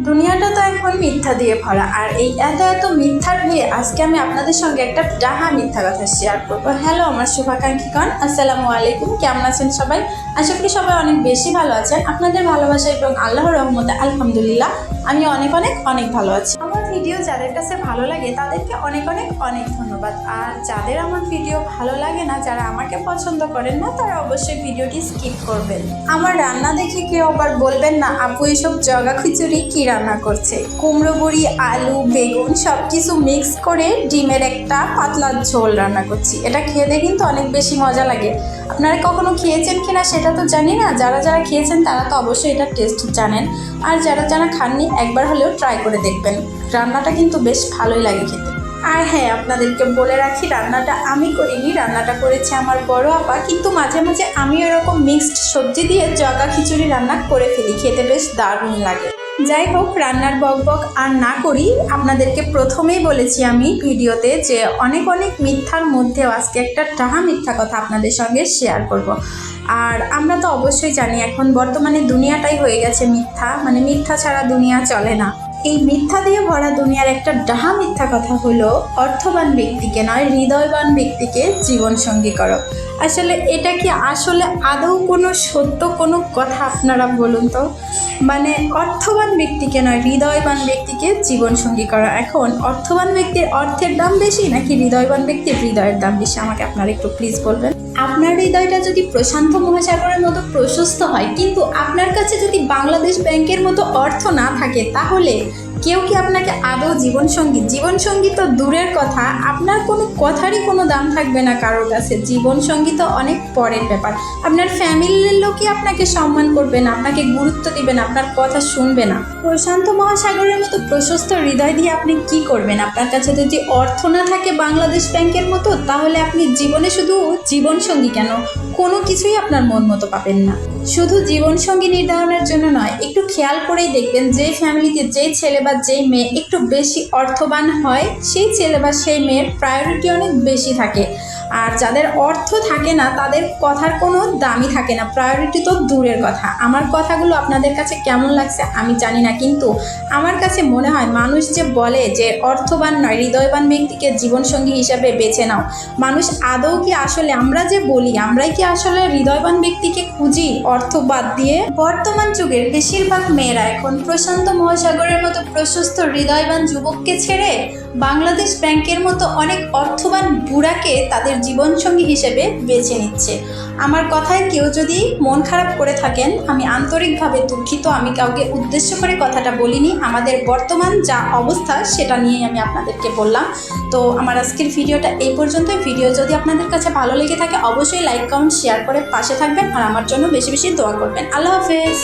দুনিয়াটা তো এখন মিথ্যা দিয়ে ভরা, আর এই এত এত মিথ্যার ভিড়ে আজকে আমি আপনাদের সঙ্গে একটা ডাহা মিথ্যা কথা শেয়ার করবো। হ্যালো আমার শুভাকাঙ্ক্ষীগণ, আসসালামু আলাইকুম। কেমন আছেন সবাই? আশা করি সবাই অনেক বেশি ভালো আছেন। আপনাদের ভালোবাসা এবং আল্লাহর রহমতে আলহামদুলিল্লাহ আমি অনেক অনেক অনেক ভালো আছি। আমার ভিডিও যাদের কাছে ভালো লাগে তাদেরকে অনেক অনেক অনেক ধন্যবাদ। আর যাদের আমার ভিডিও ভালো লাগে না, যারা আমাকে পছন্দ করেন না, তারা অবশ্যই ভিডিওটি স্কিপ করবেন। আমার রান্না দেখে কেউ আবার বলবেন না আপু এসব জগা খিচুড়ি কি রান্না করছে। কুমড়ো বড়ি, আলু, বেগুন সব কিছু মিক্স করে ডিমের একটা পাতলা ঝোল রান্না করছি। এটা খেতে কিন্তু অনেক বেশি মজা লাগে। আপনারা কখনো খেয়েছেন কিনা সেটা তো জানি না, যারা যারা খেয়েছেন তারা তো অবশ্যই এটা টেস্ট জানেন, আর যারা যারা খাননি একবার হলেও ট্রাই করে দেখবেন। রান্নাটা কিন্তু বেশ ভালোই লাগে খেতে। আর হ্যাঁ, আপনাদেরকে বলে রাখি, রান্নাটা আমি করিনি, রান্নাটা করেছে আমার বড় আপা। কিন্তু মাঝে মাঝে আমি এরকম মিক্সড সবজি দিয়ে জগা খিচুড়ি রান্না করে ফেলি, খেতে বেশ দারুণ লাগে। যাই হোক, রান্নার বকবক আর না করি, আপনাদেরকে প্রথমেই বলেছি আমি ভিডিওতে যে অনেক অনেক মিথ্যার মধ্যেও আজকে একটা ডাহা মিথ্যা কথা আপনাদের সঙ্গে শেয়ার করব। আর আমরা তো অবশ্যই জানি এখন বর্তমানে দুনিয়াটাই হয়ে গেছে মিথ্যা, মানে মিথ্যা ছাড়া দুনিয়া চলে না। এই মিথ্যা দিয়ে ভরা দুনিয়ার একটা ডাহা মিথ্যা কথা হলো, অর্থবান ব্যক্তিকে নয় হৃদয়বান ব্যক্তিকে জীবনসঙ্গী করো। আসলে এটা কি আসলে আদৌ কোনো সত্য কোনো কথা? আপনারা বলুন তো। মানে অর্থবান ব্যক্তিকে নয় হৃদয়বান ব্যক্তিকে জীবনসঙ্গী করা। এখন অর্থবান ব্যক্তির অর্থের দাম বেশি নাকি হৃদয়বান ব্যক্তির হৃদয়ের দাম বেশি? আমাকে আপনারা একটু প্লিজ বলবেন। আপনার হৃদয়টা যদি প্রশান্ত মহাসাগরের মতো প্রশস্ত হয়, কিন্তু আপনার কাছে যদি বাংলাদেশ ব্যাংকের মতো অর্থ না থাকে, তাহলে কেউ কি আপনাকে আদৌ জীবনসঙ্গী তো দূরের কথা, আপনার কোনো কথারই কোনো দাম থাকবে না কারোর কাছে। জীবনসঙ্গী তো অনেক পরের ব্যাপার। আপনার ফ্যামিলির লোকই আপনাকে সম্মান করবে না, আপনাকে গুরুত্ব দিবে না, আপনার কথা শুনবে না। প্রশান্ত মহাসাগরের মতো প্রশস্ত হৃদয় দিয়ে আপনি কি করবেন? আপনার কাছে যদি অর্থ না থাকে বাংলাদেশ ব্যাংকের মতো, তাহলে আপনি জীবনে শুধু জীবনসঙ্গী কেন, কোনো কিছুই আপনার মন মতো পাবেন না। শুধু জীবনসঙ্গী নির্ধারণের জন্য নয়, একটু খেয়াল করেই দেখবেন যে ফ্যামিলিতে যেই ছেলে বা যেই মেয়ে একটু বেশি অর্থবান হয়, সেই ছেলে বা সেই মেয়ের প্রায়োরিটি অনেক বেশি থাকে। আর যাদের অর্থ থাকে না তাদের কথার কোনো দামই থাকে না, প্রায়োরিটি তো দূরের কথা। আমার কথাগুলো আপনাদের কাছে কেমন লাগছে আমি জানি না, কিন্তু আমার কাছে মনে হয় মানুষ যে বলে যে অর্থবান নয় হৃদয়বান ব্যক্তিকে জীবনসঙ্গী হিসাবে বেছে নাও, মানুষ আদৌ কি আসলে, আমরা যে বলি আমরাই কি আসলে হৃদয়বান ব্যক্তিকে খুঁজি অর্থ বাদ দিয়ে? বর্তমান যুগের বেশিরভাগ মেয়েরা এখন প্রশান্ত মহাসাগরের মতো প্রশস্ত হৃদয়বান যুবককে ছেড়ে বাংলাদেশ ব্যাংকের মতো অনেক অর্থবান বুড়াকে তাদের জীবনসঙ্গী হিসেবে বেছে নিচ্ছে। আমার কথায় কেউ যদি মন খারাপ করে থাকেন, আমি আন্তরিকভাবে দুঃখিত। আমি কাউকে উদ্দেশ্য করে কথাটা বলিনি, আমাদের বর্তমান যা অবস্থা সেটা নিয়েই আমি আপনাদেরকে বললাম। তো আমার আজকের ভিডিওটা এই পর্যন্তই। ভিডিও যদি আপনাদের কাছে ভালো লেগে থাকে অবশ্যই লাইক, কমেন্ট, শেয়ার করে পাশে থাকবেন, আর আমার জন্য বেশি বেশি দোয়া করবেন। আল্লাহ হাফেজ।